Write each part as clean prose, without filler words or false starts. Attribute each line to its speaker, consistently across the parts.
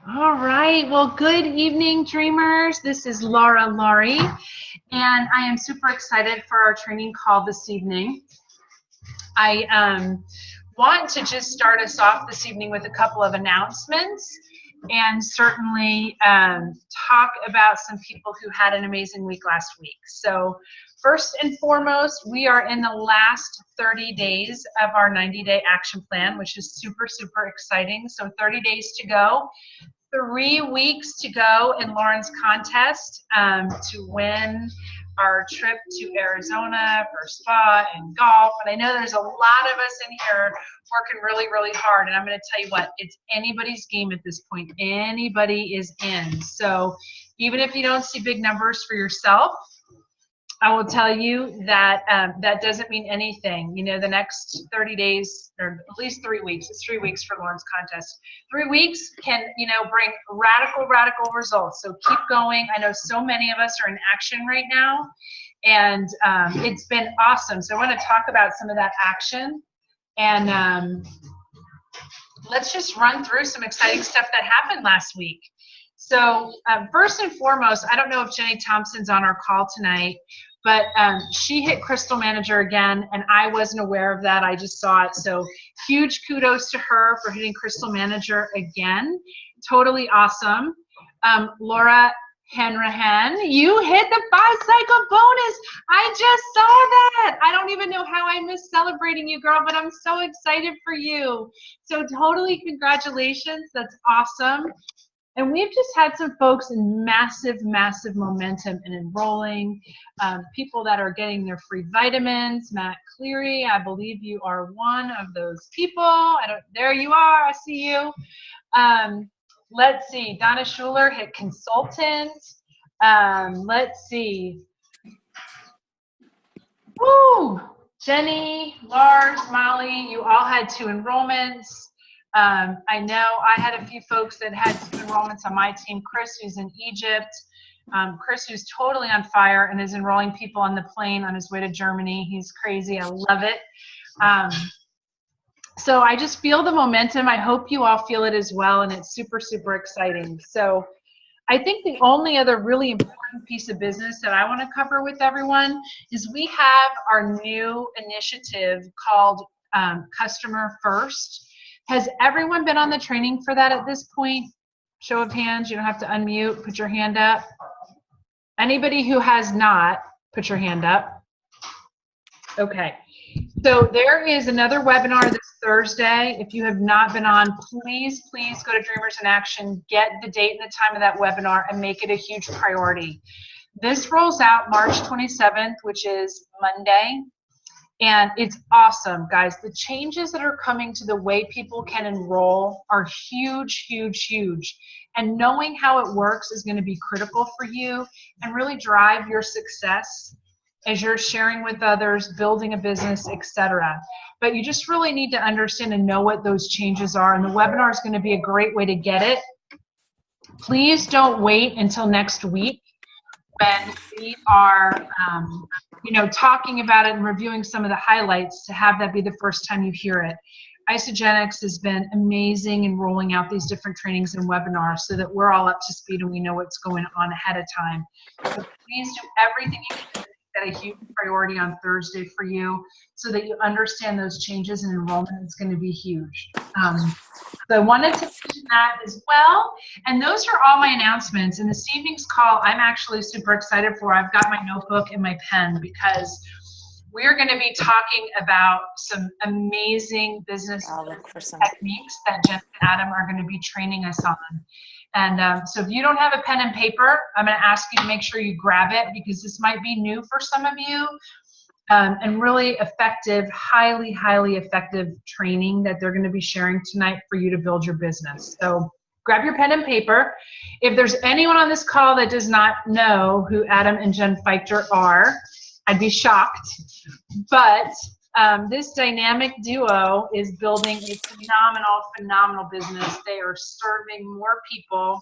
Speaker 1: All right. Well, good evening, dreamers. This is Laura Laurie, and I am super excited for our training call this evening. I want to just start us off this evening with a couple of announcements and certainly talk about some people who had an amazing week last week. So first and foremost, we are in the last 30 days of our 90-day action plan, which is super, super exciting. So 30 days to go. 3 weeks to go in Lauren's contest to win our trip to Arizona for spa and golf. And I know there's a lot of us in here working really, really hard. And I'm going to tell you what, it's anybody's game at this point. Anybody is in. So even if you don't see big numbers for yourself, I will tell you that that doesn't mean anything. You know, the next 30 days, or at least 3 weeks, it's 3 weeks for Lauren's contest. 3 weeks can, you know, bring radical, radical results. So keep going. I know so many of us are in action right now, and it's been awesome. So I want to talk about some of that action, and let's just run through some exciting stuff that happened last week. So first and foremost, I don't know if Jenny Thompson's on our call tonight, but she hit Crystal Manager again, and I wasn't aware of that. I just saw it. So huge kudos to her for hitting Crystal Manager again. Totally awesome. Laura Hanrahan, you hit the 5-cycle bonus. I just saw that. I don't even know how I missed celebrating you, girl, but I'm so excited for you. So totally congratulations. That's awesome. And we've just had some folks in massive, massive momentum in enrolling, people that are getting their free vitamins. Matt Cleary, I believe you are one of those people. There you are, I see you. Let's see, Donna Schuler hit consultant. Let's see. Woo! Jenny, Lars, Molly, you all had 2 enrollments. I know I had a few folks that had 2 enrollments on my team. Chris, who's in Egypt. Chris, who's totally on fire and is enrolling people on the plane on his way to Germany. He's crazy. I love it. So I just feel the momentum. I hope you all feel it as well, and it's super, super exciting. So I think the only other really important piece of business that I want to cover with everyone is we have our new initiative called Customer First. Has everyone been on the training for that at this point? Show of hands. You don't have to unmute. Put your hand up. Anybody who has not, put your hand up. Okay. So there is another webinar this Thursday. If you have not been on, please, please go to Dreamers in Action, get the date and the time of that webinar, and make it a huge priority. This rolls out March 27th, which is Monday. And it's awesome, guys. The changes that are coming to the way people can enroll are huge, huge, huge. And knowing how it works is going to be critical for you and really drive your success as you're sharing with others, building a business, etc. But you just really need to understand and know what those changes are. And the webinar is going to be a great way to get it. Please don't wait until next week when we are talking about it and reviewing some of the highlights to have that be the first time you hear it. Isagenix has been amazing in rolling out these different trainings and webinars so that we're all up to speed and we know what's going on ahead of time. So please do everything you can to make that a huge priority on Thursday for you so that you understand those changes, and enrollment is going to be huge. So I wanted to mention that as well. And those are all my announcements. In this evening's call, I'm actually super excited for. I've got my notebook and my pen because we're going to be talking about some amazing business techniques that Jen and Adam are going to be training us on. And so if you don't have a pen and paper, I'm going to ask you to make sure you grab it because this might be new for some of you. And really effective, highly, highly effective training that they're going to be sharing tonight for you to build your business. So grab your pen and paper. If there's anyone on this call that does not know who Adam and Jen Feichter are, I'd be shocked. But this dynamic duo is building a phenomenal, phenomenal business. They are serving more people,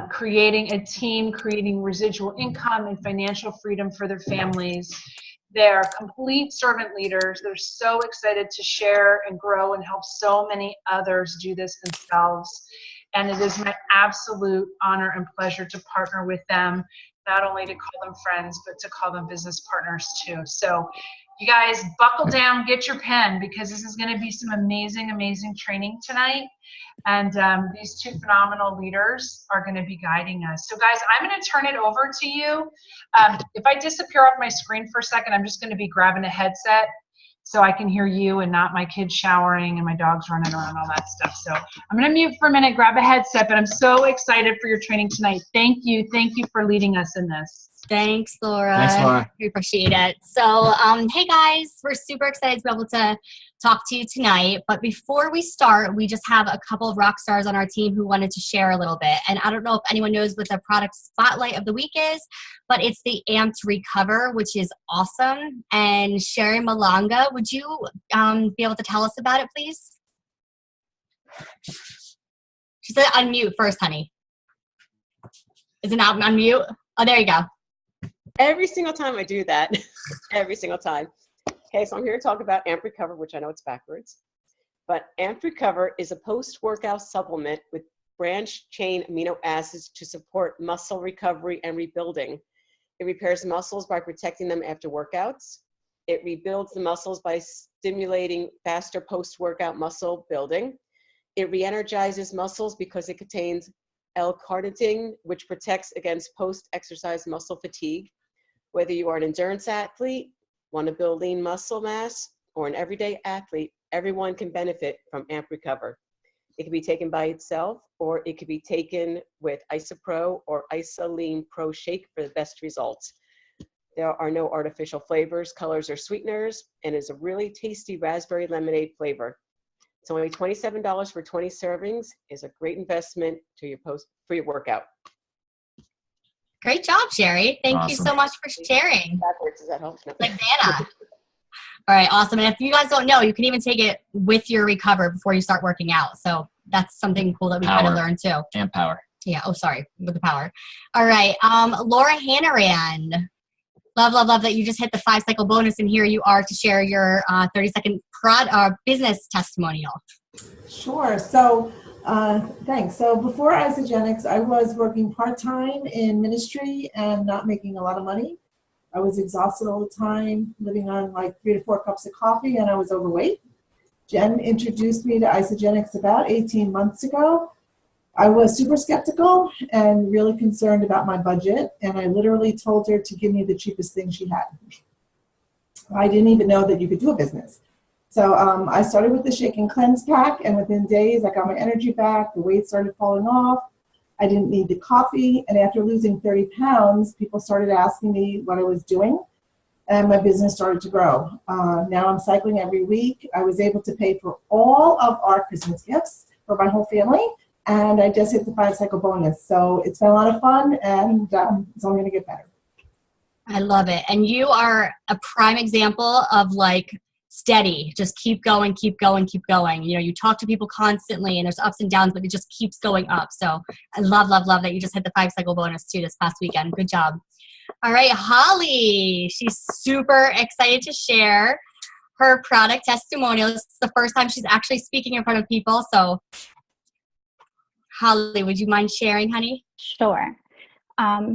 Speaker 1: creating a team, creating residual income and financial freedom for their families. They're complete servant leaders. They're so excited to share and grow and help so many others do this themselves. And it is my absolute honor and pleasure to partner with them, not only to call them friends, but to call them business partners too. So you guys buckle down, get your pen, because this is going to be some amazing, amazing training tonight. And these two phenomenal leaders are going to be guiding us. So guys, I'm going to turn it over to you. If I disappear off my screen for a second, I'm just going to be grabbing a headset so I can hear you and not my kids showering and my dogs running around, all that stuff. So I'm going to mute for a minute, grab a headset, but I'm so excited for your training tonight. Thank you. Thank you for leading us in this.
Speaker 2: Thanks, Laura.
Speaker 3: Thanks, Laura.
Speaker 2: We appreciate it. So, hey guys, we're super excited to be able to talk to you tonight. But before we start, we just have a couple of rock stars on our team who wanted to share a little bit. And I don't know if anyone knows what the product spotlight of the week is, but it's the Amped Recover, which is awesome. And Sherry Malanga, would you be able to tell us about it, please? She said unmute first, honey. Is it not unmute? Oh, there you go.
Speaker 4: Every single time I do that, every single time. Okay, so I'm here to talk about Amped Recover, which I know it's backwards. But Amped Recover is a post-workout supplement with branched-chain amino acids to support muscle recovery and rebuilding. It repairs muscles by protecting them after workouts. It rebuilds the muscles by stimulating faster post-workout muscle building. It re-energizes muscles because it contains L-carnitine, which protects against post-exercise muscle fatigue. Whether you are an endurance athlete, want to build lean muscle mass, or an everyday athlete, everyone can benefit from Amped Recover. It can be taken by itself, or it could be taken with IsoPro or IsoLean Pro Shake for the best results. There are no artificial flavors, colors, or sweeteners, and is a really tasty raspberry lemonade flavor. It's only $27 for 20 servings. Is a great investment to for your workout.
Speaker 2: Great job, Sherry. Thank you so much for sharing.
Speaker 4: Backwards, does that help? No.
Speaker 2: Like Vanna. All right, awesome. And if you guys don't know, you can even take it with your Recover before you start working out. So that's something cool that we kind of learned too.
Speaker 3: And power.
Speaker 2: Yeah. Oh, sorry. With the power. All right. Laura Hannaran. Love that you just hit the 5-cycle bonus, and here you are to share your 30-second business testimonial.
Speaker 5: Sure. So thanks. So before Isagenix, I was working part-time in ministry and not making a lot of money. I was exhausted all the time, living on like 3 to 4 cups of coffee, and I was overweight. Jen introduced me to Isagenix about 18 months ago. I was super skeptical and really concerned about my budget, and I literally told her to give me the cheapest thing she had. I didn't even know that you could do a business. So I started with the Shake and Cleanse pack, and within days I got my energy back, the weight started falling off, I didn't need the coffee, and after losing 30 pounds, people started asking me what I was doing, and my business started to grow. Now I'm cycling every week. I was able to pay for all of our Christmas gifts for my whole family, and I just hit the 5-cycle bonus. So it's been a lot of fun, and it's only going to get better.
Speaker 2: I love it. And you are a prime example of like steady, just keep going, keep going, keep going. You know, you talk to people constantly and there's ups and downs, but it just keeps going up. So I love that you just hit the 5-cycle bonus too this past weekend. Good job. All right, Holly, she's super excited to share her product testimonial. This is the first time she's actually speaking in front of people. So Holly, would you mind sharing, honey?
Speaker 6: Sure.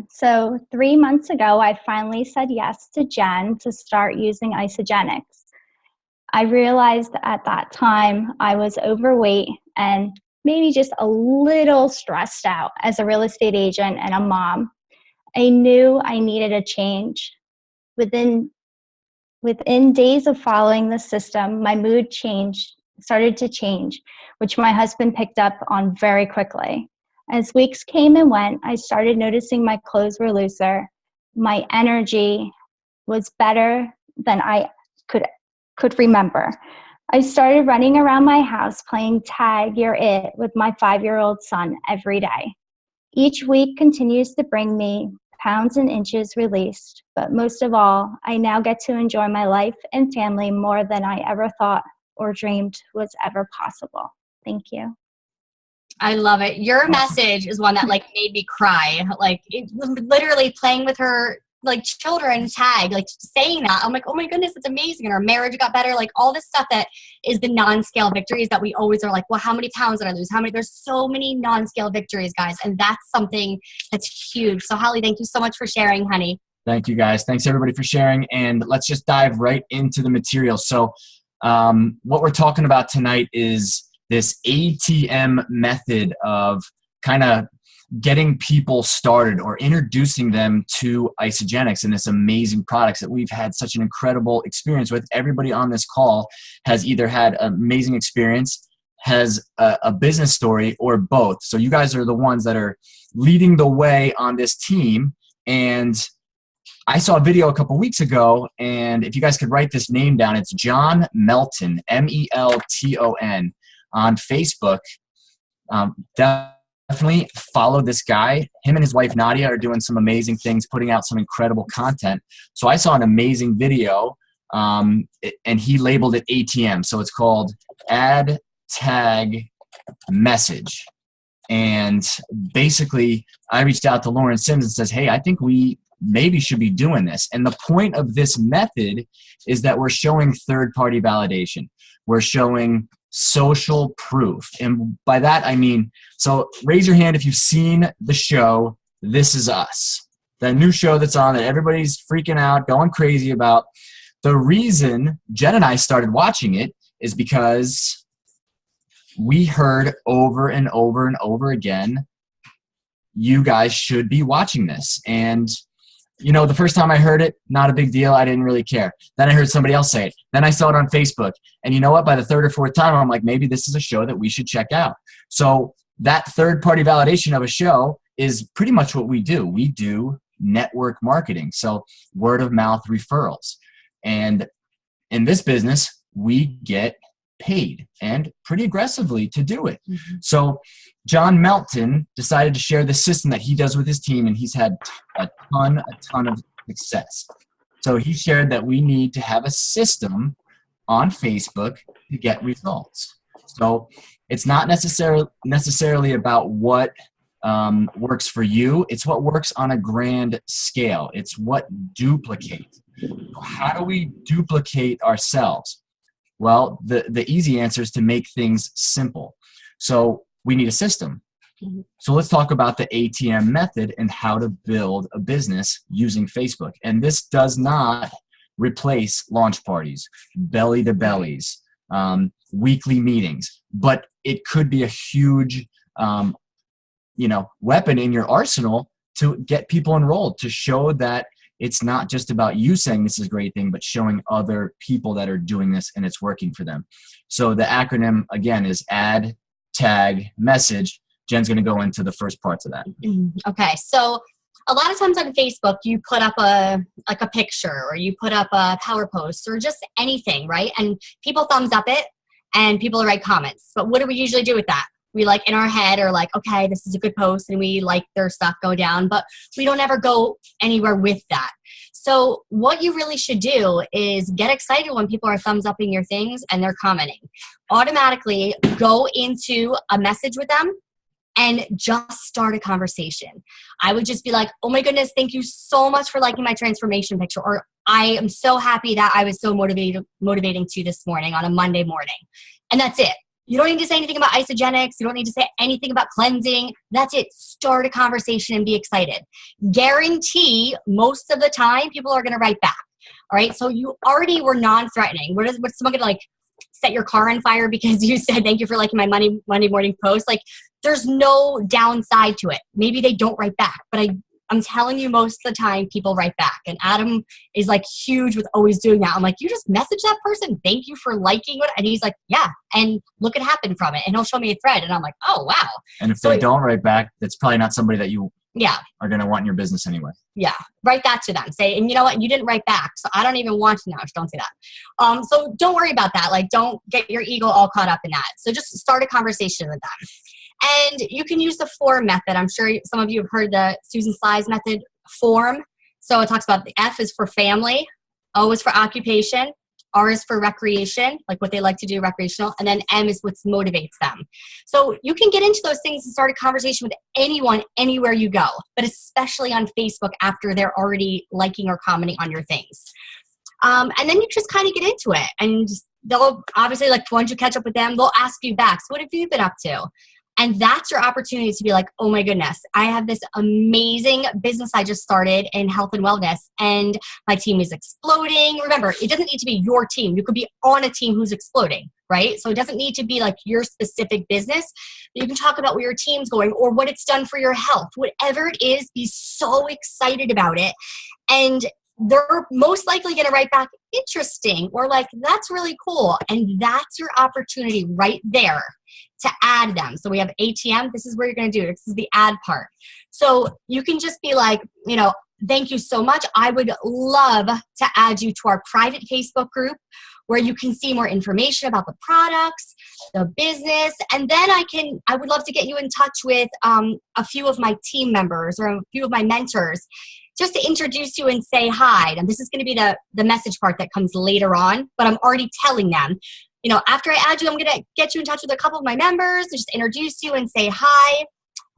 Speaker 6: So 3 months ago, I finally said yes to Jen to start using Isagenix. I realized at that time I was overweight and maybe just a little stressed out as a real estate agent and a mom. I knew I needed a change. Within days of following the system, my mood started to change, which my husband picked up on very quickly. As weeks came and went, I started noticing my clothes were looser. My energy was better than I could remember. I started running around my house playing tag, you're it, with my 5-year-old son every day. Each week continues to bring me pounds and inches released, but most of all, I now get to enjoy my life and family more than I ever thought or dreamed was ever possible. Thank you.
Speaker 2: I love it. Your message is one that like made me cry. Like it, literally playing with her like children tag, like saying that. I'm like, oh my goodness, it's amazing. And our marriage got better. Like all this stuff that is the non-scale victories that we always are like, well, how many pounds did I lose? There's so many non-scale victories, guys. And that's something that's huge. So Holly, thank you so much for sharing, honey.
Speaker 3: Thank you, guys. Thanks everybody for sharing. And let's just dive right into the material. So what we're talking about tonight is this ATM method of kind of getting people started or introducing them to Isagenix and this amazing products that we've had such an incredible experience with. Everybody on this call has either had an amazing experience, has a business story, or both. So you guys are the ones that are leading the way on this team. And I saw a video a couple weeks ago, and if you guys could write this name down, it's John Melton, Melton, on Facebook. Definitely follow this guy. Him and his wife Nadia are doing some amazing things, putting out some incredible content. So I saw an amazing video, and he labeled it ATM. So it's called Add Tag Message. And basically, I reached out to Lauren Sims and says, hey, I think we maybe should be doing this. And the point of this method is that we're showing third-party validation. We're showing social proof. And by that, I mean, so raise your hand if you've seen the show, This Is Us. The new show that's on that everybody's freaking out, going crazy about. The reason Jen and I started watching it is because we heard over and over and over again, you guys should be watching this. And you know, the first time I heard it, not a big deal. I didn't really care. Then I heard somebody else say it. Then I saw it on Facebook. And you know what? By the third or fourth time, I'm like, maybe this is a show that we should check out. So that third-party validation of a show is pretty much what we do. We do network marketing, so word-of-mouth referrals. And in this business, we get paid, and pretty aggressively to do it. Mm-hmm. So John Melton decided to share the system that he does with his team, and he's had a ton of success. So he shared that we need to have a system on Facebook to get results. So it's not necessarily about what works for you. It's what works on a grand scale. It's what duplicates. How do we duplicate ourselves? Well, the easy answer is to make things simple. So we need a system. So let's talk about the ATM method and how to build a business using Facebook. And this does not replace launch parties, belly to bellies, weekly meetings, but it could be a huge, weapon in your arsenal to get people enrolled, to show that it's not just about you saying this is a great thing, but showing other people that are doing this and it's working for them. So the acronym, again, is Add, Tag, Message. Jen's going to go into the first parts of that.
Speaker 2: Okay. So a lot of times on Facebook, you put up a picture, or you put up a power post, or just anything, right? And people thumbs up it, and people write comments. But what do we usually do with that? We in our head are like, okay, this is a good post, and we like their stuff go down, but we don't ever go anywhere with that. So what you really should do is get excited when people are thumbs upping your things and they're commenting. Automatically go into a message with them and just start a conversation. I would just be like, oh my goodness, thank you so much for liking my transformation picture. Or I am so happy that I was so motivating to you this morning on a Monday morning. And that's it. You don't need to say anything about Isagenix. You don't need to say anything about cleansing. That's it. Start a conversation and be excited. Guarantee most of the time people are going to write back. All right. So you already were non-threatening. What's someone going to set your car on fire because you said, thank you for liking my Monday morning post? There's no downside to it. Maybe they don't write back, but I'm telling you, most of the time people write back. And Adam is huge with always doing that. I'm like, you just message that person, thank you for liking it. And he's like, yeah. And look what happened from it. And he'll show me a thread. And I'm like, oh, wow.
Speaker 3: And if they don't write back, that's probably not somebody that you are going to want in your business anyway.
Speaker 2: Yeah. Write that to them. Say, and you know what? You didn't write back. So I don't even want to know. Don't say that. So don't worry about that. Don't get your ego all caught up in that. So just start a conversation with them. And you can use the form method. I'm sure some of you have heard the Susan Sly's method form. So it talks about the F is for family, O is for occupation, R is for recreation, like what they like to do recreational, and then M is what motivates them. So you can get into those things and start a conversation with anyone, anywhere you go, but especially on Facebook after they're already liking or commenting on your things. And then you just kind of get into it, and they'll obviously, like, once you catch up with them, they'll ask you back, so what have you been up to? And that's your opportunity to be like, oh my goodness, I have this amazing business I just started in health and wellness, and my team is exploding. Remember, it doesn't need to be your team. You could be on a team who's exploding, right? So it doesn't need to be like your specific business. You can talk about where your team's going or what it's done for your health. Whatever it is, be so excited about it. And they're most likely going to write back, interesting, or like, that's really cool. And that's your opportunity right there to add them. So we have ATM. This is where you're going to do it. This is the add part. So you can just be like, you know, thank you so much. I would love to add you to our private Facebook group where you can see more information about the products, the business. And then I would love to get you in touch with a few of my team members or a few of my mentors, just to introduce you and say hi. And this is going to be the message part that comes later on, but I'm already telling them, you know, after I add you, I'm going to get you in touch with a couple of my members, just introduce you and say hi.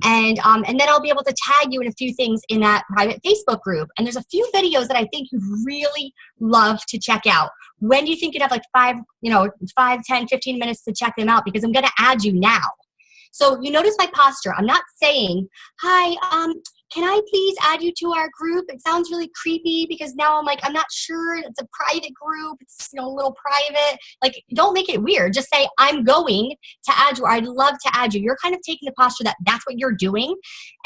Speaker 2: And then I'll be able to tag you in a few things in that private Facebook group. And there's a few videos that I think you'd really love to check out. When do you think you'd have like 5, 10, 15 minutes to check them out? Because I'm going to add you now. So you notice my posture. I'm not saying, hi, can I please add you to our group? It sounds really creepy because now I'm like, I'm not sure. It's a private group. It's, a little private. Like, don't make it weird. Just say, I'm going to add you. Or I'd love to add you. You're kind of taking the posture that that's what you're doing.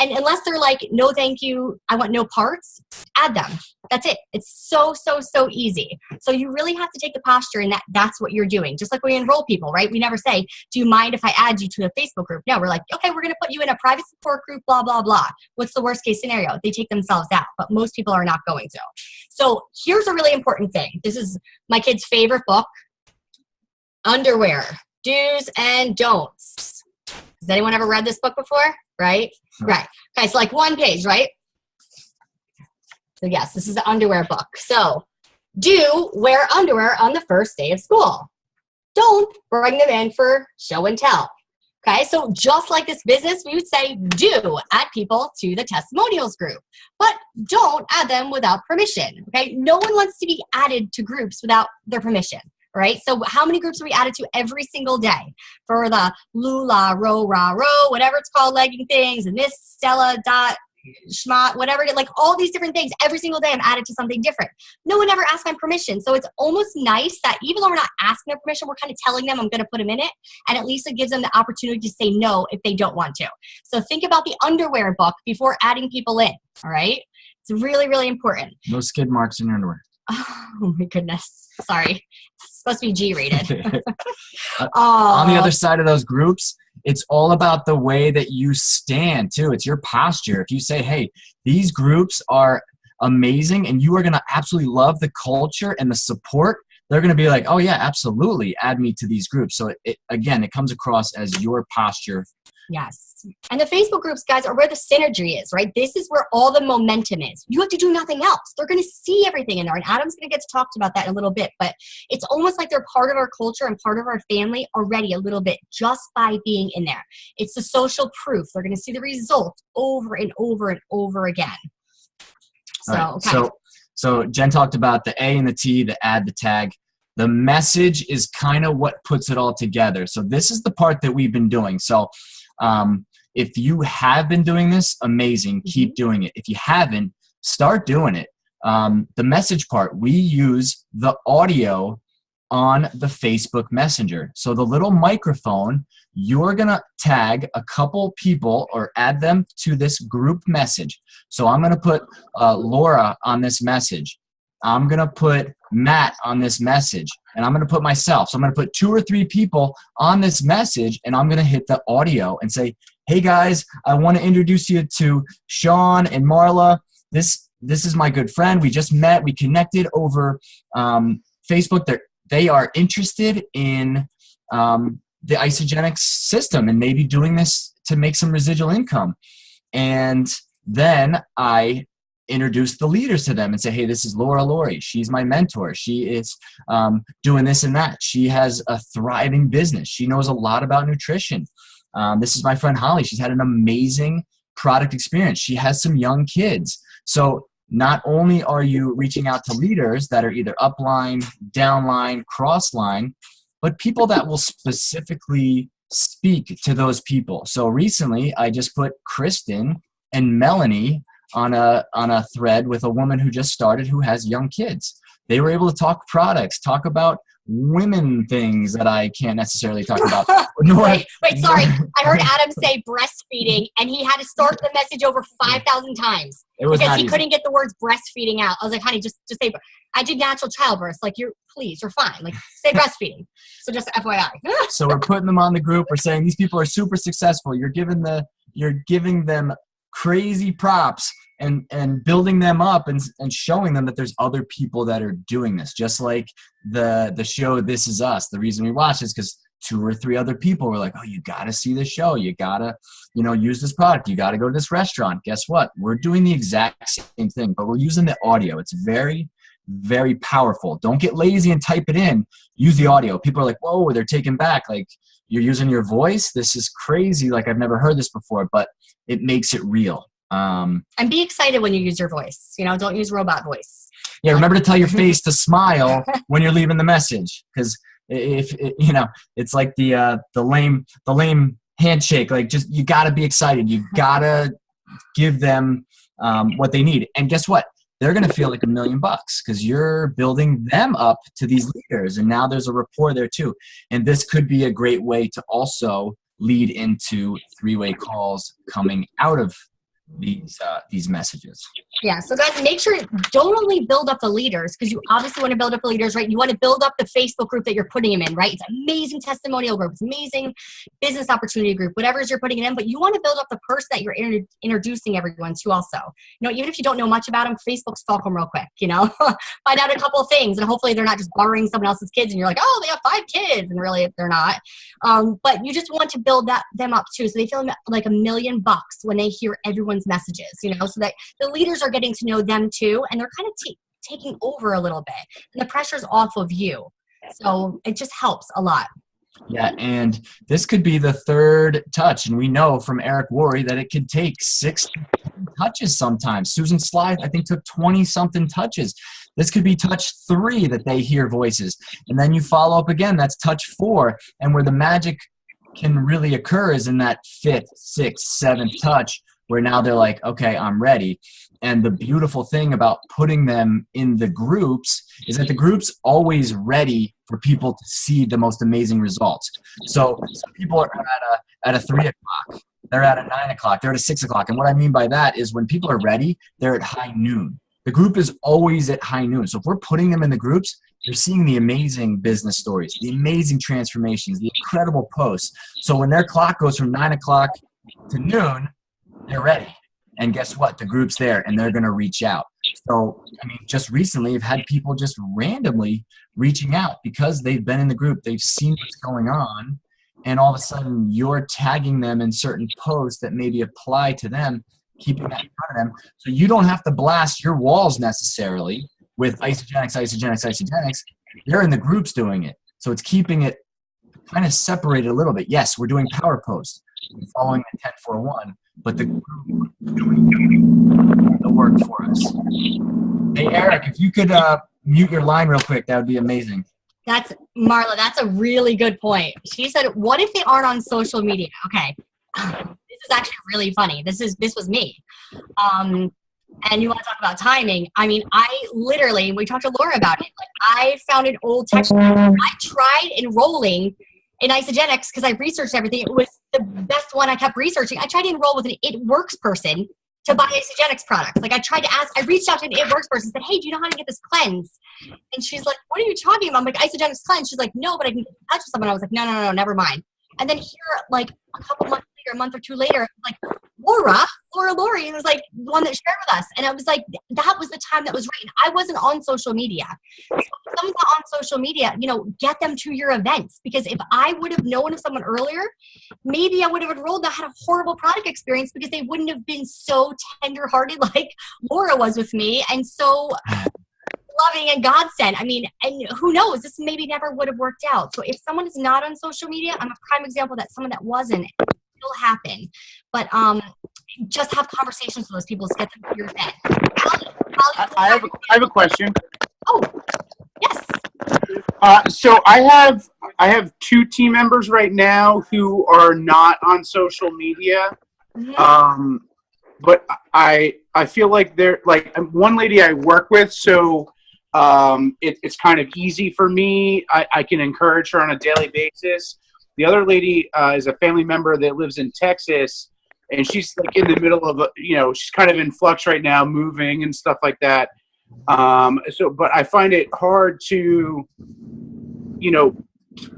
Speaker 2: And unless they're like, no, thank you, I want no parts, add them. That's it. It's so, so, so easy. So you really have to take the posture in that that's what you're doing. Just like we enroll people, right? We never say, do you mind if I add you to a Facebook group? No, we're like, okay, we're going to put you in a private support group, blah, blah, blah. What's the worst case scenario? They take themselves out, but most people are not going to. So here's a really important thing. This is my kid's favorite book, Underwear, Do's and Don'ts. Has anyone ever read this book before? Right? Right. Okay, so like one page, right? So yes, this is the underwear book. So do wear underwear on the first day of school. Don't bring them in for show and tell. Okay, so just like this business, we would say do add people to the testimonials group, but don't add them without permission. Okay, no one wants to be added to groups without their permission. Right? So how many groups are we added to every single day for the Lula, Row, Ra, Row, whatever it's called, legging things, and Miss Stella, Dot, Schmott, whatever it is, like all these different things. Every single day I'm added to something different. No one ever asked my permission. So it's almost nice that even though we're not asking their permission, we're kind of telling them I'm going to put them in it. And at least it gives them the opportunity to say no if they don't want to. So think about the underwear book before adding people in. All right. It's really, really important.
Speaker 3: No skid marks in your underwear.
Speaker 2: Oh my goodness. Sorry. It's supposed to be G-rated.
Speaker 3: On the other side of those groups, it's all about the way that you stand too. It's your posture. If you say, hey, these groups are amazing and you are going to absolutely love the culture and the support, they're going to be like, oh yeah, absolutely, add me to these groups. So again, it comes across as your posture.
Speaker 2: Yes. And the Facebook groups, guys, are where the synergy is, right? This is where all the momentum is. You have to do nothing else. They're going to see everything in there. And Adam's going to get to talk about that in a little bit. But it's almost like they're part of our culture and part of our family already a little bit just by being in there. It's the social proof. They're going to see the results over and over and over again. So,
Speaker 3: right.
Speaker 2: Okay.
Speaker 3: So Jen talked about the A and the T, the add, the tag. The message is kind of what puts it all together. So this is the part that we've been doing. So if you have been doing this, amazing. Keep doing it. If you haven't, start doing it. The message part, we use the audio on the Facebook Messenger. So the little microphone, you're going to tag a couple people or add them to this group message. So I'm going to put Laura on this message. I'm going to put Matt on this message, and I'm going to put myself. So I'm going to put 2 or 3 people on this message, and I'm going to hit the audio and say, hey guys, I want to introduce you to Sean and Marla. This is my good friend. We just met. We connected over Facebook. They are interested in the Isagenix system and maybe doing this to make some residual income. And then I introduce the leaders to them and say, hey, this is Laura Lori. She's my mentor. She is doing this and that. She has a thriving business. She knows a lot about nutrition. This is my friend Holly. She's had an amazing product experience. She has some young kids. So not only are you reaching out to leaders that are either upline, downline, crossline, but people that will specifically speak to those people. So recently I just put Kristen and Melanie on a thread with a woman who just started who has young kids. They were able to talk products, talk about women things that I can't necessarily talk about.
Speaker 2: Wait, sorry. I heard Adam say breastfeeding, and he had to start the message over 5,000 times because he couldn't get the words breastfeeding out. I was like, honey, just say, I did natural childbirth. Like, you're fine. Like, say breastfeeding. So just FYI.
Speaker 3: So we're putting them on the group. We're saying these people are super successful. You're giving them crazy props and building them up and showing them that there's other people that are doing this. Just like the show This Is Us. The reason we watch is because 2 or 3 other people were like, oh, you got to see this show. You got to, use this product. You got to go to this restaurant. Guess what? We're doing the exact same thing, but we're using the audio. It's very, very powerful. Don't get lazy and type it in. Use the audio. People are like, whoa, they're taken back. Like, you're using your voice. This is crazy. Like, I've never heard this before, but it makes it real.
Speaker 2: And be excited when you use your voice. Don't use robot voice.
Speaker 3: Yeah, remember to tell your face to smile when you're leaving the message, because if it's like the lame handshake. Like, just you got to be excited. You got to give them what they need. And guess what? They're going to feel like $1 million because you're building them up to these leaders, and now there's a rapport there too. And this could be a great way to also lead into 3-way calls coming out of these messages.
Speaker 2: Yeah. So guys, make sure don't only build up the leaders, because you obviously want to build up the leaders, right? You want to build up the Facebook group that you're putting them in, right? It's an amazing testimonial group. It's amazing business opportunity group, whatever it is you're putting it in, but you want to build up the person that you're introducing everyone to also. Even if you don't know much about them, Facebook stalk them real quick, find out a couple of things, and hopefully they're not just borrowing someone else's kids and you're like, oh, they have 5 kids, and really they're not. But you just want to build them up too, so they feel like $1 million when they hear everyone's messages, so that the leaders are getting to know them too, and they're kind of taking over a little bit, and the pressure's off of you. So it just helps a lot.
Speaker 3: Yeah, and this could be the 3rd touch, and we know from Eric Worre that it could take 6 touches sometimes. Susan Slythe, I think, took 20-something touches. This could be touch 3 that they hear voices, and then you follow up again. That's touch 4, and where the magic can really occur is in that 5th, 6th, 7th touch, where now they're like, okay, I'm ready. And the beautiful thing about putting them in the groups is that the group's always ready for people to see the most amazing results. So some people are at a 3 o'clock, they're at a 9 o'clock, they're at a 6 o'clock. And what I mean by that is when people are ready, they're at high noon. The group is always at high noon. So if we're putting them in the groups, they're seeing the amazing business stories, the amazing transformations, the incredible posts. So when their clock goes from 9 o'clock to noon, they're ready. And guess what? The group's there, and they're going to reach out. So, just recently I've had people just randomly reaching out because they've been in the group. They've seen what's going on, and all of a sudden you're tagging them in certain posts that maybe apply to them, keeping that in front of them. So you don't have to blast your walls necessarily with isogenics. They're in the groups doing it. So it's keeping it kind of separated a little bit. Yes, we're doing power posts, following the 10-4-1. But the group is doing the work for us. Hey, Eric, if you could mute your line real quick, that would be amazing.
Speaker 2: That's Marla. That's a really good point. She said, what if they aren't on social media? Okay. This is actually really funny. This was me. And you want to talk about timing. I literally, we talked to Laura about it. I found an old text. I tried enrolling in Isogenics because I researched everything. It was the best one I kept researching. I tried to enroll with an It Works person to buy Isogenics products. I reached out to an It Works person and said, hey, do you know how to get this cleanse? And she's like, what are you talking about? I'm like, Isogenics cleanse. She's like, no, but I can get in touch with someone. I was like, no, never mind. And then here, a couple months later, a month or 2 later, Laura Laura Lori, and it was like one that shared with us. And I was like, that was the time that was right. And I wasn't on social media. So if someone's not on social media, get them to your events. Because if I would have known of someone earlier, maybe I would have enrolled that had a horrible product experience because they wouldn't have been so tenderhearted like Laura was with me, and so loving and godsend. I mean, and who knows, this maybe never would have worked out. So if someone is not on social media, I'm a prime example that someone that wasn't, it will happen. But just have conversations with those people to get them to your event.
Speaker 7: I have a question.
Speaker 2: Oh, yes.
Speaker 7: So I have 2 team members right now who are not on social media.
Speaker 2: Mm-hmm.
Speaker 7: But I feel like they're like one lady I work with, so it's kind of easy for me. I can encourage her on a daily basis. The other lady is a family member that lives in Texas, and she's like in the middle of she's kind of in flux right now, moving and stuff like that. But I find it hard to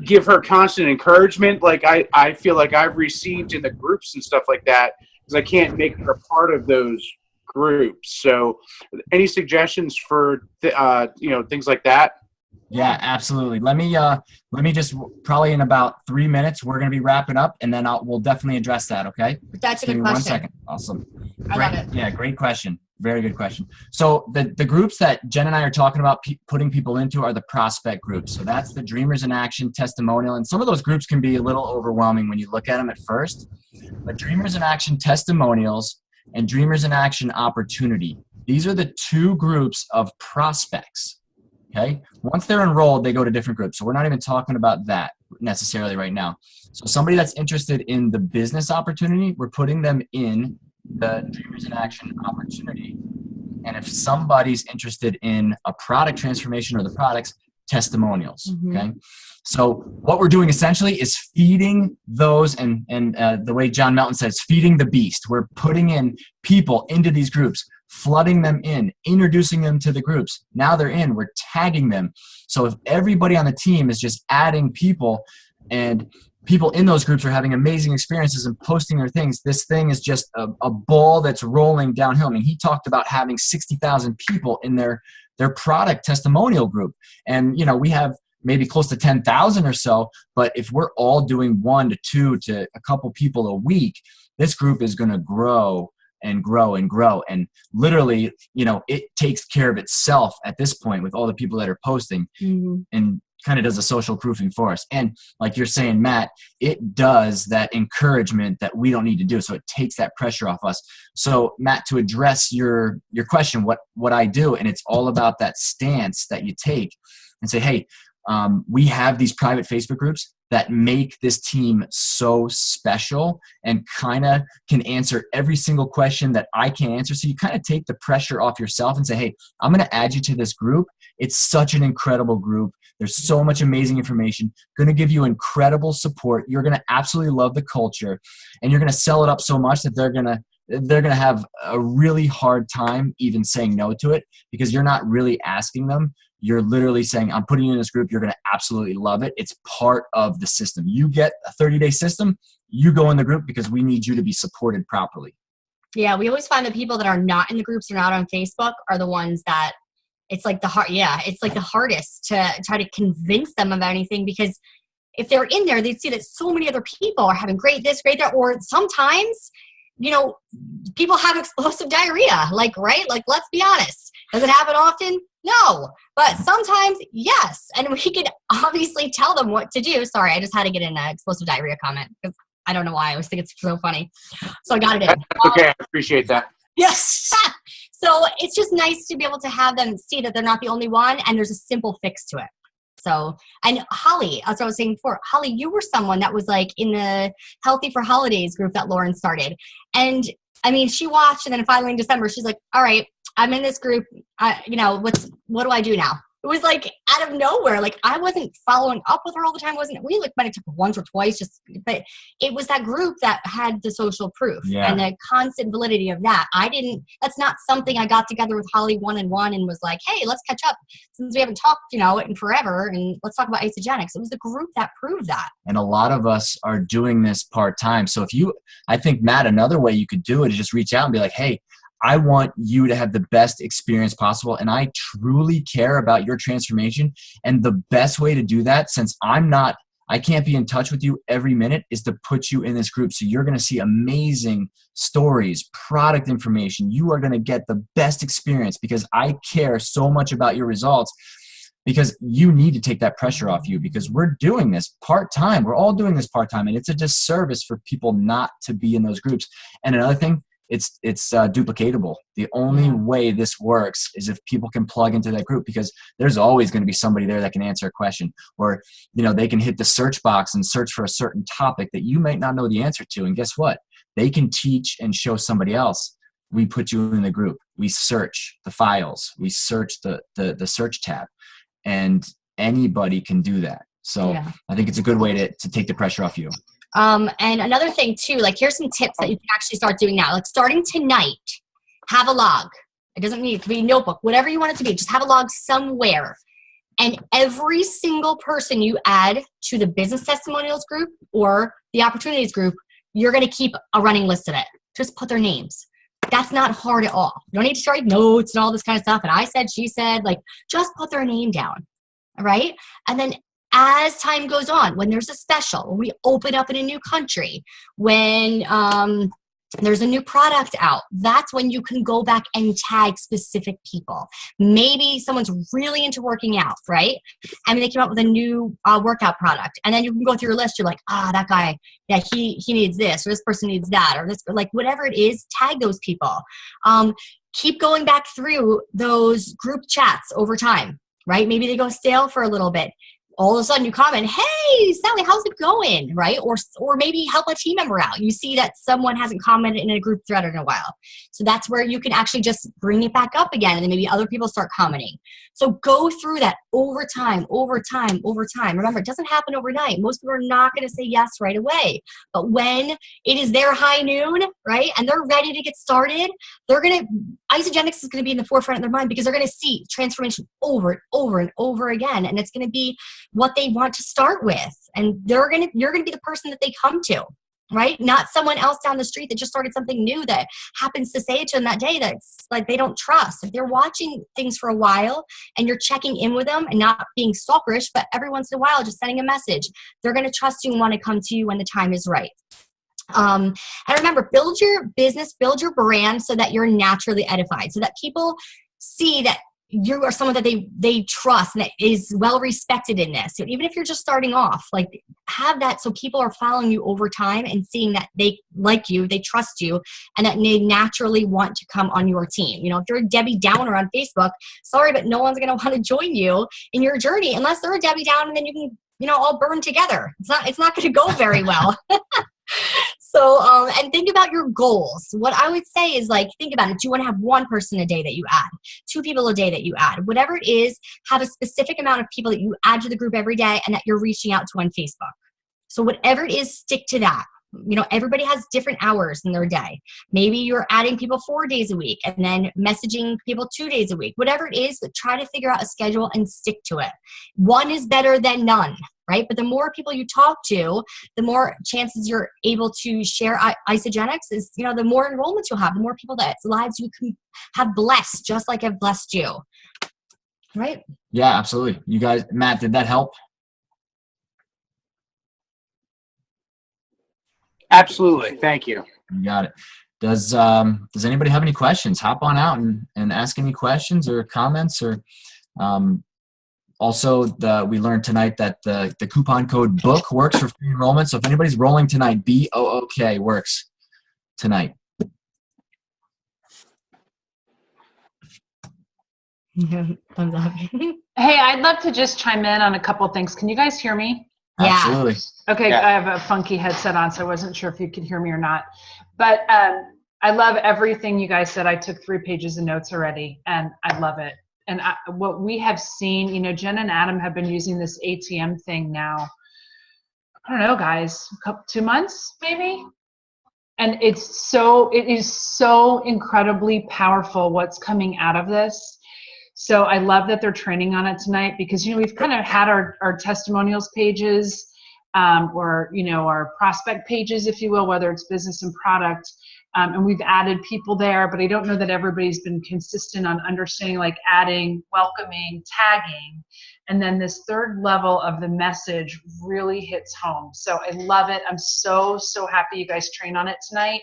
Speaker 7: give her constant encouragement like I feel like I've received in the groups and stuff like that, because I can't make her part of those groups. So any suggestions for things like that?
Speaker 3: Yeah, absolutely. Let me just, probably in about 3 minutes, we're going to be wrapping up, and then we'll definitely address that. Okay.
Speaker 2: That's a
Speaker 3: Give
Speaker 2: good
Speaker 3: me
Speaker 2: question.
Speaker 3: 1 second. Awesome.
Speaker 2: I love it.
Speaker 3: Yeah. Great question. Very good question. So the groups that Jen and I are talking about putting people into are the prospect groups. So that's the Dreamers in Action, Testimonial, and some of those groups can be a little overwhelming when you look at them at first. But Dreamers in Action, Testimonials, and Dreamers in Action, Opportunity. These are the 2 groups of prospects. Okay. Once they're enrolled, they go to different groups. So we're not even talking about that necessarily right now. So somebody that's interested in the business opportunity, we're putting them in the Dreamers in Action Opportunity. And if somebody's interested in a product transformation or the products, Testimonials.
Speaker 2: Mm-hmm.
Speaker 3: Okay. So what we're doing essentially is feeding those, and the way John Melton says, feeding the beast. We're putting in people into these groups, flooding them in, introducing them to the groups. Now they're in, we're tagging them. So if everybody on the team is just adding people, and people in those groups are having amazing experiences and posting their things, this thing is just a ball that's rolling downhill. I mean, he talked about having 60,000 people in their product testimonial group. And, we have maybe close to 10,000 or so, but if we're all doing 1 to 2 to a couple people a week, this group is going to grow and grow and grow. And literally, it takes care of itself at this point with all the people that are posting. Mm-hmm. And kind of does a social proofing for us. And like you're saying, Matt, it does that encouragement that we don't need to do. So it takes that pressure off us. So Matt, to address your question, what I do, and it's all about that stance that you take and say, hey, we have these private Facebook groups that make this team so special and kind of can answer every single question that I can answer. So you kind of take the pressure off yourself and say, hey, I'm going to add you to this group. It's such an incredible group. There's so much amazing information, going to give you incredible support. You're going to absolutely love the culture, and you're going to sell it up so much that they're going to have a really hard time even saying no to it, because you're not really asking them. You're literally saying, I'm putting you in this group. You're going to absolutely love it. It's part of the system. You get a 30-day system. You go in the group because we need you to be supported properly.
Speaker 2: Yeah, we always find the people that are not in the groups or not on Facebook are the ones that it's like it's like the hardest to try to convince them of anything, because if they're in there, they'd see that so many other people are having great this, great that, or sometimes, people have explosive diarrhea, right? Let's be honest. Does it happen often? No, but sometimes, yes. And we can obviously tell them what to do. Sorry, I just had to get in an explosive diarrhea comment because I don't know why. I always think it's so funny. So I got it in.
Speaker 7: Okay, I appreciate that.
Speaker 2: Yes. So it's just nice to be able to have them see that they're not the only one, and there's a simple fix to it. So, and Holly, as I was saying before, Holly, you were someone that was like in the Healthy for Holidays group that Lauren started. And I mean, she watched, and then finally in December, she's like, all right, I'm in this group. What do I do now? It was like out of nowhere. Like I wasn't following up with her all the time. We like might have took once or twice, but it was that group that had the social proof and the constant validity of that. That's not something I got together with Holly one-on-one and was like, hey, let's catch up since we haven't talked, in forever. And let's talk about Isogenics. It was the group that proved that.
Speaker 3: And a lot of us are doing this part-time. So I think, Matt, another way you could do it is just reach out and be like, hey, I want you to have the best experience possible, and I truly care about your transformation. And the best way to do that, since I can't be in touch with you every minute, is to put you in this group. So you're going to see amazing stories, product information. You are going to get the best experience because I care so much about your results, because you need to take that pressure off you, because we're doing this part-time. We're all doing this part-time, and it's a disservice for people not to be in those groups. And another thing, it's duplicatable. The only way this works is if people can plug into that group, because there's always going to be somebody there that can answer a question, or they can hit the search box and search for a certain topic that you might not know the answer to. And guess what? They can teach and show somebody else. We put you in the group. We search the files. We search the search tab, and anybody can do that. So I think it's a good way to take the pressure off you.
Speaker 2: And another thing too, like here's some tips that you can actually start doing now. Like starting tonight, have a log. It doesn't need to be a notebook, whatever you want it to be. Just have a log somewhere. And every single person you add to the business testimonials group or the opportunities group, you're going to keep a running list of it. Just put their names. That's not hard at all. You don't need to write notes and all this kind of stuff. And I said, she said, like just put their name down. All right. And then as time goes on, when there's a special, when we open up in a new country, when there's a new product out, that's when you can go back and tag specific people. Maybe someone's really into working out, right? And they came up with a new workout product. And then you can go through your list. You're like, that guy, he needs this, or this person needs that, or this, like whatever it is, tag those people. Keep going back through those group chats over time, right? Maybe they go stale for a little bit. All of a sudden you comment, hey, Sally, how's it going, right? Or maybe help a team member out. You see that someone hasn't commented in a group thread in a while. So that's where you can actually just bring it back up again, and then maybe other people start commenting. So go through that over time. Remember, it doesn't happen overnight. Most people are not going to say yes right away. But when it is their high noon, right, and they're ready to get started, Isogenics is going to be in the forefront of their mind, because they're going to see transformation over and over and over again. And it's going to be what they want to start with. And you're going to be the person that they come to, right? Not someone else down the street that just started something new that happens to say it to them that day that's like they don't trust. If they're watching things for a while and you're checking in with them and not being stalkerish, but every once in a while just sending a message, they're going to trust you and want to come to you when the time is right. And remember, build your business, build your brand so that you're naturally edified, so that people see that you are someone that they trust and that is well respected in this. So even if you're just starting off, like have that so people are following you over time and seeing that they like you, they trust you, and that they naturally want to come on your team. If you're a Debbie Downer on Facebook, sorry, but no one's going to want to join you in your journey unless they're a Debbie Downer, and then you can, all burn together. It's not going to go very well. So, and think about your goals. What I would say is think about it. Do you want to have one person a day that you add, 2 people a day that you add, whatever it is, have a specific amount of people that you add to the group every day and that you're reaching out to on Facebook. So whatever it is, stick to that. Everybody has different hours in their day. Maybe you're adding people 4 days a week and then messaging people 2 days a week, whatever it is, but try to figure out a schedule and stick to it. One is better than none, right? But the more people you talk to, the more chances you're able to share Isogenics is, the more enrollments you'll have, the more people that lives you can have blessed, just like I've blessed you. Right?
Speaker 3: Yeah, absolutely. You guys, Matt, did that help?
Speaker 7: Absolutely. Thank you.
Speaker 3: You got it. Does anybody have any questions? Hop on out and ask any questions or comments, or also we learned tonight that the coupon code BOOK works for free enrollment. So if anybody's rolling tonight, BOOK works tonight.
Speaker 2: Thumbs up.
Speaker 1: Hey, I'd love to just chime in on a couple of things. Can you guys hear me?
Speaker 2: Yeah.
Speaker 3: Absolutely.
Speaker 1: Okay,
Speaker 7: Yeah.
Speaker 1: I have a funky headset on, so I wasn't sure if you could hear me or not. But I love everything you guys said. I took 3 pages of notes already, and I love it. And what we have seen, you know, Jen and Adam have been using this ATM thing now, I don't know, guys, 2 months maybe? And it is so incredibly powerful what's coming out of this. So I love that they're training on it tonight, because, you know, we've kind of had our testimonials pages, or, you know, our prospect pages, if you will, whether it's business and product. And we've added people there, but I don't know that everybody's been consistent on understanding, like adding, welcoming, tagging. And then this third level of the message really hits home. So I love it. I'm so, so happy you guys trained on it tonight.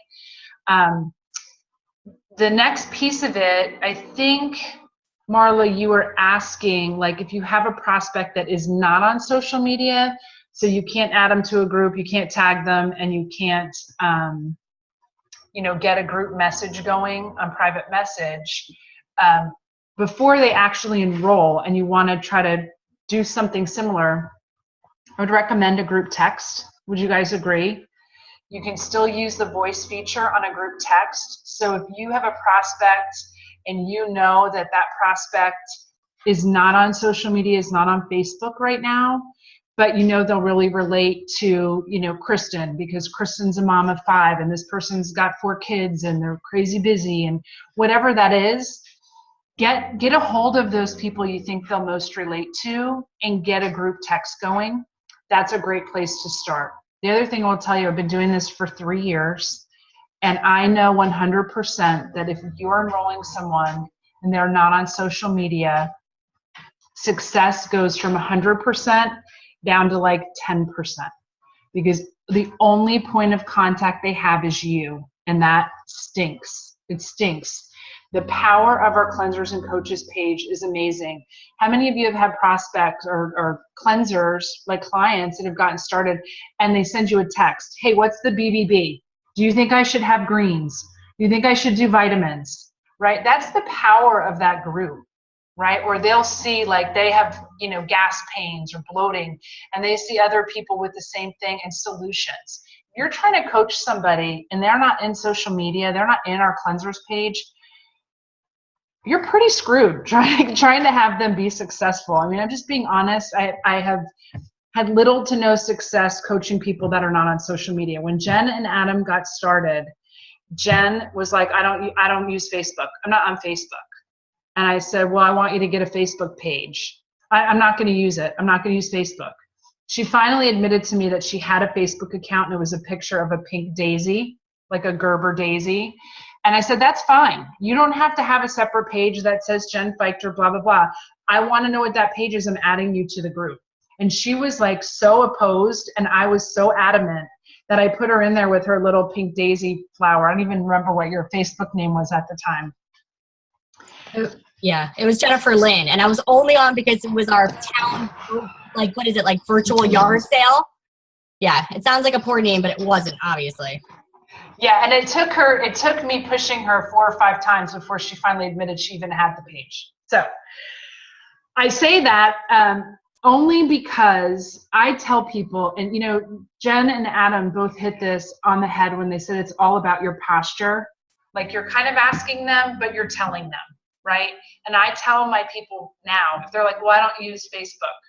Speaker 1: The next piece of it, I think, Marla, you were asking, like, if you have a prospect that is not on social media, so you can't add them to a group, you can't tag them, and you can't, you know, get a group message going on private message, before they actually enroll, and you want to try to do something similar, I would recommend a group text. Would you guys agree? You can still use the voice feature on a group text. So if you have a prospect and you know that that prospect is not on social media, is not on Facebook right now, but you know they'll really relate to, you know, Kristen, because Kristen's a mom of 5 and this person's got 4 kids and they're crazy busy, and whatever that is, get a hold of those people you think they'll most relate to and get a group text going. That's a great place to start. The other thing I'll tell you, I've been doing this for 3 years, and I know 100% that if you're enrolling someone and they're not on social media, success goes from 100% down to like 10%, because the only point of contact they have is you, and that stinks. It stinks. The power of our cleansers and coaches page is amazing. How many of you have had prospects or cleansers, like clients that have gotten started, and they send you a text, hey, what's the BBB? Do you think I should have greens? Do you think I should do vitamins? Right? That's the power of that group, right? Or they'll see, like, they have, you know, gas pains or bloating, and they see other people with the same thing and solutions. You're trying to coach somebody and they're not in social media, they're not in our cleansers page, you're pretty screwed trying to have them be successful. I mean, I'm just being honest. I have had little to no success coaching people that are not on social media. When Jen and Adam got started, Jen was like, I don't use Facebook. I'm not on Facebook. And I said, well, I want you to get a Facebook page. I'm not going to use it. I'm not going to use Facebook. She finally admitted to me that she had a Facebook account, and it was a picture of a pink daisy, like a Gerber daisy. And I said, that's fine. You don't have to have a separate page that says Jen Feichter, blah, blah, blah. I want to know what that page is. I'm adding you to the group. And she was like so opposed, and I was so adamant that I put her in there with her little pink daisy flower. I don't even remember what your Facebook name was at the time.
Speaker 2: Yeah, it was Jennifer Lynn, and I was only on because it was our town, like, what is it, like virtual yard sale? Yeah, it sounds like a poor name, but it wasn't, obviously.
Speaker 1: Yeah, and it took me pushing her 4 or 5 times before she finally admitted she even had the page. So I say that only because I tell people, and you know, Jen and Adam both hit this on the head when they said it's all about your posture. Like, you're kind of asking them, but you're telling them, right? And I tell my people now, if they're like, well, I don't use Facebook.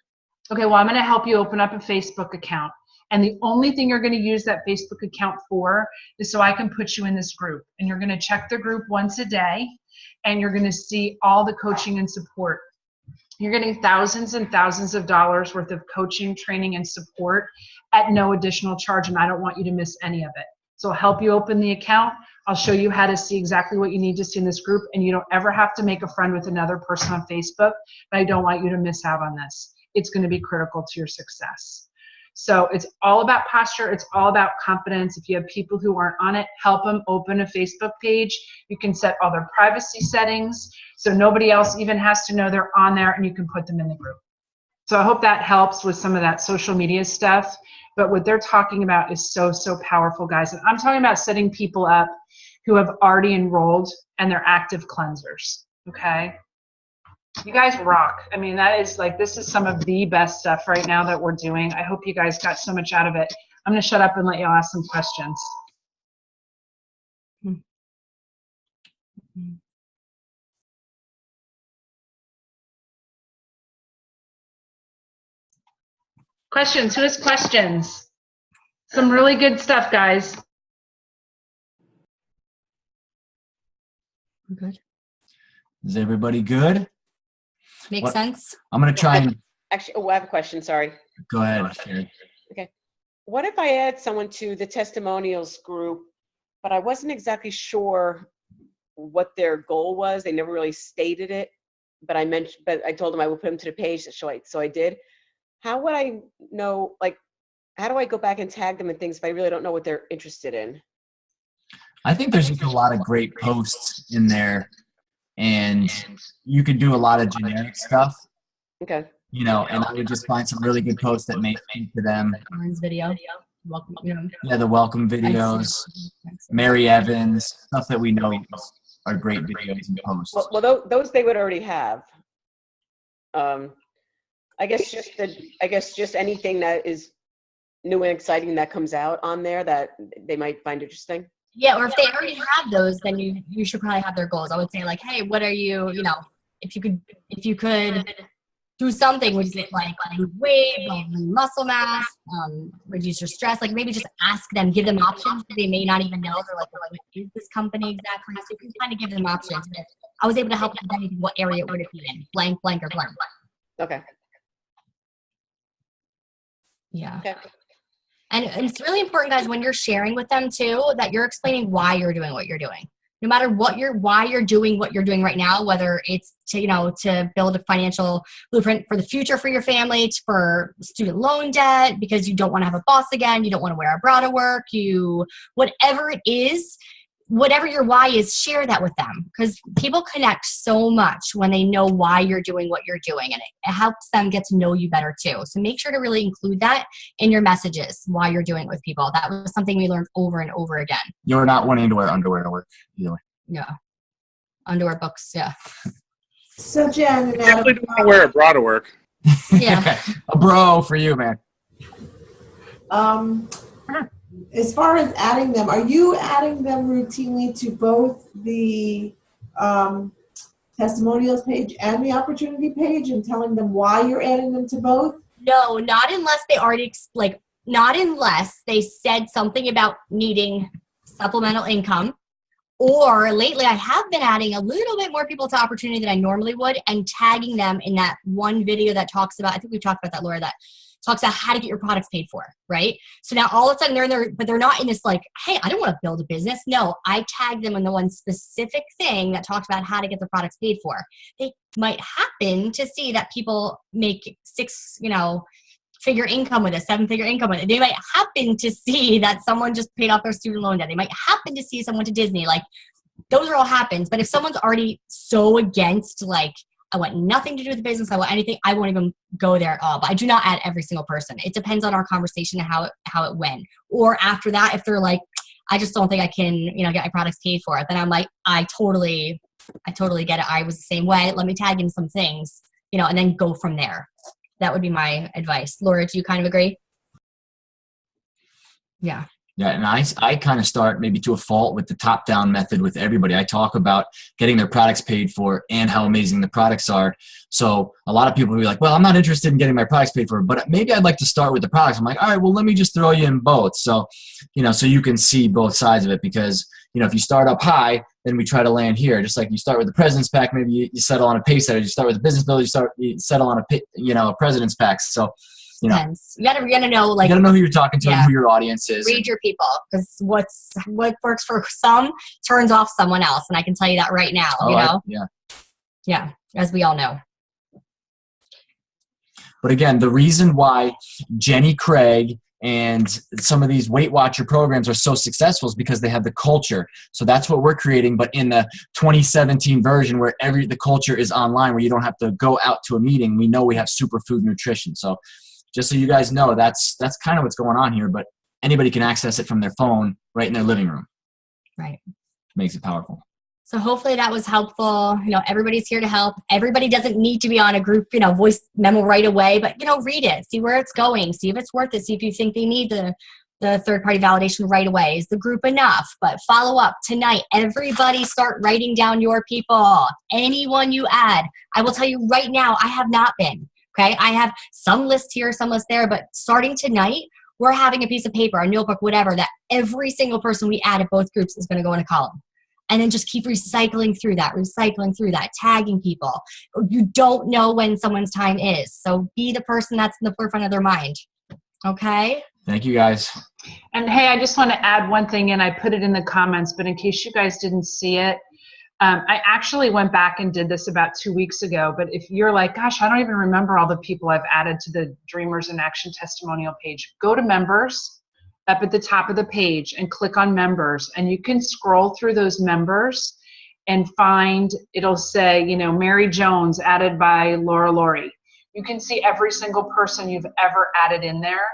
Speaker 1: Okay, well, I'm going to help you open up a Facebook account. And the only thing you're going to use that Facebook account for is so I can put you in this group. And you're going to check the group once a day, and you're going to see all the coaching and support. You're getting thousands and thousands of dollars worth of coaching, training, and support at no additional charge, and I don't want you to miss any of it. So I'll help you open the account. I'll show you how to see exactly what you need to see in this group, and you don't ever have to make a friend with another person on Facebook, but I don't want you to miss out on this. It's going to be critical to your success. So it's all about posture. It's all about confidence. If you have people who aren't on it, help them open a Facebook page. You can set all their privacy settings so nobody else even has to know they're on there, and you can put them in the group. So I hope that helps with some of that social media stuff. But what they're talking about is so, so powerful, guys. And I'm talking about setting people up who have already enrolled and they're active cleansers, okay? You guys rock. I mean, that is like, this is some of the best stuff right now that we're doing. I hope you guys got so much out of it. I'm going to shut up and let y'all ask some questions. Questions? Who has questions? Some really good stuff, guys.
Speaker 2: Good.
Speaker 3: Is everybody good?
Speaker 2: Makes sense.
Speaker 3: I'm going to try and
Speaker 4: Actually, oh, I have a question. Sorry.
Speaker 3: go ahead. Sherry.
Speaker 4: Okay. What if I add someone to the testimonials group, but I wasn't exactly sure what their goal was? They never really stated it, but I told them I would put them to the page, so I did. How would I know, like, how do I go back and tag them and things if I really don't know what they're interested in?
Speaker 3: I think there's just a lot of great posts in there, and you could do a lot of generic stuff,
Speaker 4: Okay.
Speaker 3: you know, and I would just find some really good posts that may speak to them.
Speaker 2: Lauren's video. Welcome.
Speaker 3: Yeah, the welcome videos, Mary Evans, stuff that we know are great videos and posts.
Speaker 4: Well, those they would already have. I guess just anything that is new and exciting that comes out on there that they might find interesting.
Speaker 2: Yeah, or if they already have those, then you should probably have their goals. I would say like, hey, what are you, if you could do something, would you say like lose weight, build muscle mass, reduce your stress, like maybe just ask them, give them options that they may not even know. They're like, what is this company exactly? So you can kind of give them options. If I was able to help with anything, what area would it be in? Blank, blank, or blank.
Speaker 4: Okay.
Speaker 2: Yeah.
Speaker 4: Okay.
Speaker 2: And it's really important, guys, when you're sharing with them too, that you're explaining why you're doing what you're doing. No matter why you're doing what you're doing right now, whether it's to build a financial blueprint for the future for your family, for student loan debt, because you don't want to have a boss again, you don't want to wear a bra to work, whatever it is, whatever your why is, share that with them, because people connect so much when they know why you're doing what you're doing, and it helps them get to know you better too. So make sure to really include that in your messages, why you're doing it with people. That was something we learned over and over again.
Speaker 3: You're not wanting to wear underwear to work either way.
Speaker 2: Yeah. Underwear books, yeah.
Speaker 5: So Jen, and
Speaker 7: Definitely don't want to wear a bra to work.
Speaker 2: Yeah.
Speaker 3: A bro for you, man.
Speaker 5: As far as adding them, are you adding them routinely to both the testimonials page and the opportunity page and telling them why you're adding them to both?
Speaker 2: No, not unless they already, not unless they said something about needing supplemental income. Or lately, I have been adding a little bit more people to opportunity than I normally would and tagging them in that one video that talks about, I think we've talked about that, Laura, that talks about how to get your products paid for, right? So now all of a sudden they're in there, but they're not in this like, hey, I don't want to build a business. No, I tag them in the one specific thing that talks about how to get the products paid for. They might happen to see that people make figure income with it, 7-figure income with it. They might happen to see that someone just paid off their student loan debt. They might happen to see someone to Disney. Like, those are all happens. But if someone's already so against, like, I want nothing to do with the business, I want anything, I won't even go there at all. But I do not add every single person. It depends on our conversation and how it went. Or after that, if they're like, I just don't think I can, get my products paid for it, then I'm like, I totally get it. I was the same way. Let me tag in some things, and then go from there. That would be my advice. Laura, do you kind of agree? Yeah.
Speaker 3: Yeah, and I kind of start maybe to a fault with the top-down method with everybody. I talk about getting their products paid for and how amazing the products are. So a lot of people will be like, well, I'm not interested in getting my products paid for, but maybe I'd like to start with the products. I'm like, all right, well, let me just throw you in both. So, so you can see both sides of it, because, if you start up high, then we try to land here. Just like you start with the President's Pack, maybe you settle on a pay setter. You start with a business bill, you settle on a President's Pack. So,
Speaker 2: Depends. You gotta know, like,
Speaker 3: you gotta know who you're talking to and who your audience is.
Speaker 2: Read your people, because what works for some turns off someone else, and I can tell you that right now. Yeah, as we all know.
Speaker 3: But again, the reason why Jenny Craig and some of these Weight Watcher programs are so successful is because they have the culture. So that's what we're creating, but in the 2017 version where the culture is online, where you don't have to go out to a meeting. We know we have superfood nutrition. So just so you guys know, that's kind of what's going on here, but anybody can access it from their phone right in their living room.
Speaker 2: Right.
Speaker 3: Makes it powerful.
Speaker 2: So hopefully that was helpful. Everybody's here to help. Everybody doesn't need to be on a group, voice memo right away, but, read it, see where it's going, see if it's worth it, see if you think they need the third-party validation right away. Is the group enough? But follow up tonight. Everybody start writing down your people. Anyone you add. I will tell you right now, I have not been. Okay. I have some lists here, some lists there, but starting tonight, we're having a piece of paper, a notebook, whatever, that every single person we add at both groups is going to go in a column. And then just keep recycling through that, tagging people. You don't know when someone's time is. So be the person that's in the forefront of their mind. Okay?
Speaker 3: Thank you, guys.
Speaker 1: And hey, I just want to add one thing in. I put it in the comments, but in case you guys didn't see it, I actually went back and did this about 2 weeks ago. But if you're like, gosh, I don't even remember all the people I've added to the Dreamers in Action testimonial page, go to members up at the top of the page and click on members. And you can scroll through those members and find, it'll say, you know, Mary Jones added by Laura Laurie. You can see every single person you've ever added in there.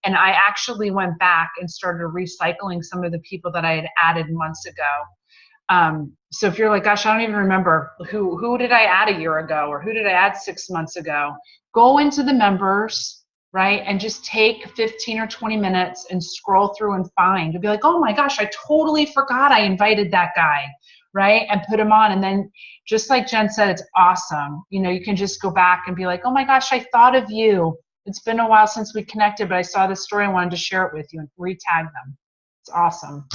Speaker 1: And I actually went back and started recycling some of the people that I had added months ago. So if you're like, gosh, I don't even remember who did I add a year ago or who did I add 6 months ago, go into the members, right? And just take 15 or 20 minutes and scroll through and find. You'll be like, oh my gosh, I totally forgot I invited that guy, right? And put him on. And then just like Jen said, it's awesome. You know, you can just go back and be like, oh my gosh, I thought of you. It's been a while since we connected, but I saw this story and wanted to share it with you and re-tag them. It's awesome.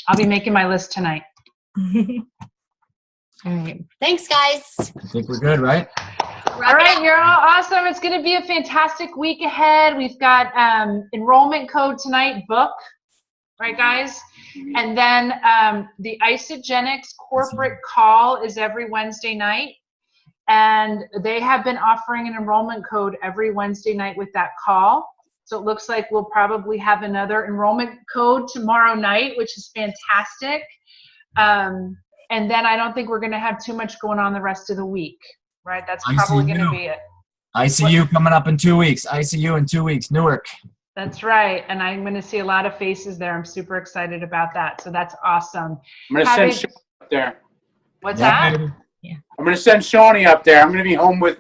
Speaker 1: I'll be making my list tonight.
Speaker 2: All right. Thanks, guys.
Speaker 3: I think we're good, right?
Speaker 1: All right, you're all awesome. It's going to be a fantastic week ahead. We've got enrollment code tonight, book, right, guys? And then the Isagenix corporate call is every Wednesday night. And they have been offering an enrollment code every Wednesday night with that call. So it looks like we'll probably have another enrollment code tomorrow night, which is fantastic. And then I don't think we're going to have too much going on the rest of the week, right? That's probably going to be it.
Speaker 3: ICU coming up in 2 weeks. ICU in 2 weeks, Newark.
Speaker 1: That's right. And I'm going to see a lot of faces there. I'm super excited about that. So that's awesome.
Speaker 7: I'm going to send Shawnee up there.
Speaker 1: What's that?
Speaker 3: Baby.
Speaker 2: Yeah.
Speaker 7: I'm going to send Shawnee up there. I'm going to be home with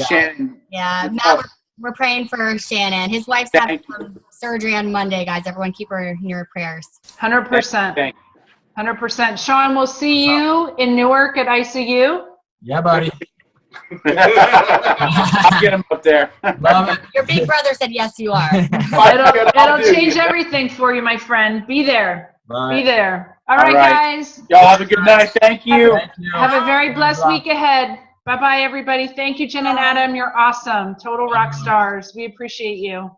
Speaker 7: Shannon.
Speaker 2: Yeah. Matt, we're praying for Shannon. His wife's having some surgery on Monday, guys. Everyone keep her in your prayers.
Speaker 1: 100%. 100%. Sean, we'll see you in Newark at ICU.
Speaker 3: Yeah, buddy.
Speaker 7: I'll get him up there.
Speaker 3: Love it.
Speaker 2: Your big brother said yes, you are.
Speaker 1: It'll change everything for you, my friend. Be there.
Speaker 3: Bye.
Speaker 1: Be there. All right, guys.
Speaker 7: Y'all have a good night. Thank you.
Speaker 1: Have a very blessed week ahead. Bye-bye, everybody. Thank you, Jen and Adam. You're awesome. Total rock stars. We appreciate you.